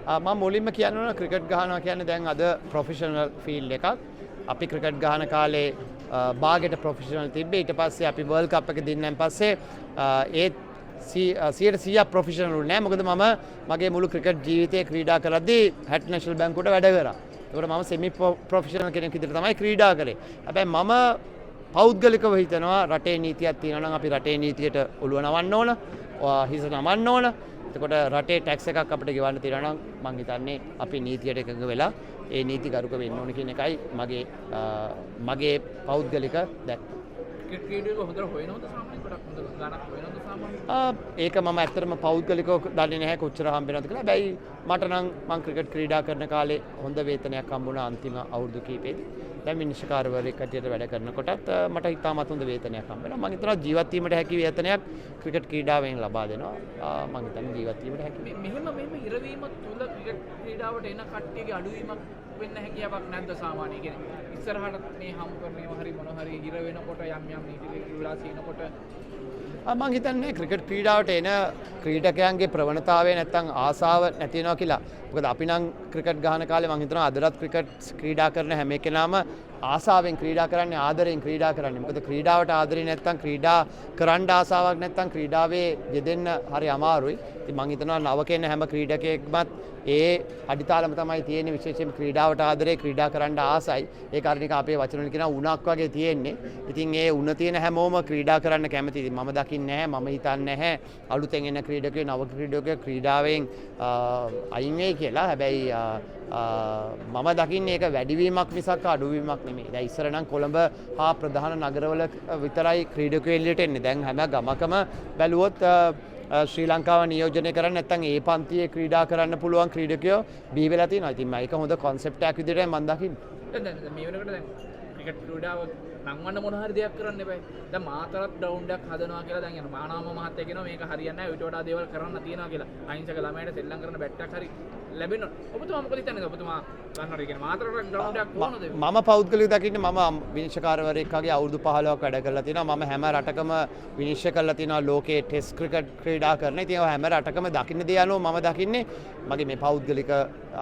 මම මුලින්ම කියනවා ක්‍රිකට් ගහනවා කියන්නේ දැන් අද ප්‍රොෆෙෂනල් ෆීල්ඩ් එකක්. අපි ක්‍රිකට් ගහන කාලේ බාගෙට ප්‍රොෆෙෂනල් තිබ්බේ. ඊට පස්සේ අපි වර්ල්ඩ් කප් එක දින්නන් පස්සේ ඒත් 100% ප්‍රොෆෙෂනල් නෑ. මොකද මම මගේ මුළු ක්‍රිකට් ජීවිතේ ක්‍රීඩා කරද්දී හැට් නැෂනල් බැංකුවට වැඩ කරා. ඒකට මම සෙමි ප්‍රොෆෙෂනල් කෙනෙක් විදිහට තමයි ක්‍රීඩා කරේ. හැබැයි මම පෞද්ගලිකව හිතනවා රටේ නීතියක් තියෙනවා නම් අපි රටේ නීතියට ඔළුව නවන්න ඕන, හිස නමන්න ඕන. එතකොට රටේ ටැක්ස් එකක් අපිට ගෙවන්න තියෙනවා නම් මං හිතන්නේ අපි නීතියට එකඟ වෙලා ඒ නීති ගරුක වෙන්න ඕන කියන එකයි මගේ පෞද්ගලික දැක්ම. ඒක මම ඇත්තටම පෞද්ගලිකව දන්නේ නැහැ කොච්චර හම්බෙනවද කියලා. හැබැයි මට නම් මං ක්‍රිකට් ක්‍රීඩා කරන කාලේ හොඳ වේතනයක් හම්බුණා අන්තිම අවුරුදු කිහිපෙදී. දැන් විනිශ්චයකාරවරයෙක් හැටියට වැඩ කරනකොටත් මට ඉතාමත් හොඳ වේතනයක් හම්බෙනවා. මං හිතනවා ජීවත් වීමට හැකි වේතනයක් ක්‍රිකට් ක්‍රීඩාවෙන් ලබා දෙනවා. මං හිතන්නේ ජීවත් වීමට හැකි. මෙහෙම ඉරවීමක් තුල ක්‍රිකට් ක්‍රීඩාවට එන කට්ටියගේ අඩුවීමක් වෙන්න හැකියාවක් නැද්ද සාමාන්‍ය කියන්නේ? ඉස්සරහට මේ හම් කරනේම හරි මොන හරි ඉර වෙනකොට යම් නීති විලාස ඉනකොට මං හිතන්නේ ක්‍රිකට් ක්‍රීඩාවට එන ක්‍රීඩකයන්ගේ ප්‍රවණතාවය නැත්තම් ආසාව නැති වෙනවා කියලා. මොකද අපි නම් ක්‍රිකට් ගහන කාලේ මං හිතනවා අදටත් ක්‍රිකට් ක්‍රීඩා කරන හැම කෙනාම ආසාවෙන් ක්‍රීඩා කරන්නේ, ආදරෙන් ක්‍රීඩා කරන්නේ. මොකද ක්‍රීඩාවට ආදරේ නැත්තම් ක්‍රීඩා කරන්න ආසාවක් නැත්තම් ක්‍රීඩාවේ යෙදෙන්න හරි අමාරුයි. ඉතින් මං හිතනවා නවකෙන හැම ක්‍රීඩකයෙක්මත් ඒ අඩිතාලම තමයි තියෙන්නේ. විශේෂයෙන් ක්‍රීඩාවට ආදරේ, ක්‍රීඩා කරන්න ආසයි. ඒ කාරණේක අපේ වචන වලින් කියනවා උණක් වගේ තියෙන්නේ. ඉතින් ඒ උණ තියෙන හැමෝම ක්‍රීඩා කරන්න කැමතියි. ඉතින් මම දකින්නේ නැහැ, මම හිතන්නේ නැහැ අලුතෙන් එන ක්‍රීඩකයෝ, නව ක්‍රීඩකයෝ ක්‍රීඩාවෙන් අයින් වෙයි කියලා. හැබැයි මම දකින්නේ ඒක වැඩිවීමක් මිසක් අඩුවීමක් නෙමෙයි. දැන් ඉස්සර නම් කොළඹ හා ප්‍රධාන නගරවල විතරයි ක්‍රීඩකයෝ එළියට එන්නේ. දැන් හැම ගමකම බැලුවොත් ශ්‍රී ලංකාව නියෝජනය කරන්න නැත්නම් ඒ පන්තියේ ක්‍රීඩා කරන්න පුළුවන් ක්‍රීඩකයෝ බිහි වෙලා තියෙනවා. ඉතින් මේක හොඳ concept එකක් විදිහට මම දකින්නේ. දැන් මේ වෙනකොට දැන් ක්‍රිකට් ක්‍රීඩාව නංවන්න මොන හරි දෙයක් කරන්න එපා. දැන් මාතරත් ග්‍රවුන්ඩ් එකක් හදනවා කියලා දැන් යන මානවම මහත්තයා කියනවා මේක හරියන්නේ නැහැ. ඊට වඩා දේවල් කරන්න තියෙනවා කියලා. අහිංසක ළමයට සෙල්ලම් කරන බැට්ටක් හරි ලැබෙනවා. ඔබතුමා මොකද හිතන්නේ? ඔබතුමා ගන්නවද කියන්නේ මාතරට ග්‍රවුන්ඩ් එකක් ඕනද? මම පෞද්ගලිකව දකින්නේ මම විනිශ්චයකාරවරයෙක් වගේ අවුරුදු 15ක් වැඩ කරලා තියෙනවා. මම හැම රටකම විනිශ්චය කරලා තියෙනවා ලෝකයේ ටෙස්ට් ක්‍රිකට් ක්‍රීඩා කරන. ඉතින් හැම රටකම දකින්න දේ අනුව මම දකින්නේ මගේ මේ පෞද්ගලික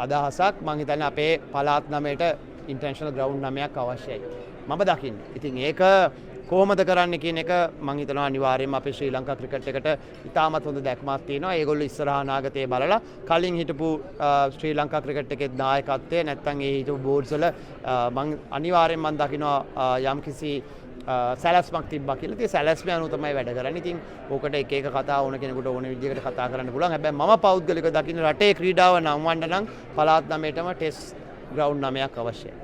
අදහසක්. මම හිතන්නේ අපේ පළාත් 9ට ඉන්ටර්නැෂනල් ග්‍රවුන්ඩ් 9ක් අවශ්‍යයි. මම දකින්නේ. ඉතින් ඒක කොහොමද කරන්න කියන එක මම හිතනවා අනිවාර්යයෙන්ම අපේ ශ්‍රී ලංකා ක්‍රිකට් එකට ඉතාමත් හොඳ දැක්මක් තියෙනවා. ඒගොල්ලෝ ඉස්සරහා අනාගතේ බලලා කලින් හිටපු ශ්‍රී ලංකා ක්‍රිකට් එකේ නායකත්වය නැත්නම් ඒ හිටපු බෝඩ්ස් වල මම අනිවාර්යයෙන්ම මම දකිනවා යම්කිසි සැලැස්මක් තිබ්බා කියලා. ඉතින් සැලැස්ම අනුව තමයි වැඩ කරන්නේ. ඉතින් ඕකට එක එක කතා ඕන කෙනෙකුට ඕන විදිහකට කතා කරන්න පුළුවන්. හැබැයි මම පෞද්ගලිකව දකින්න රටේ ක්‍රීඩාව නම්වන්න නම් පළාත් 9ටම ටෙස්ට් ග්‍රවුන්ඩ් 9ක් අවශ්‍යයි.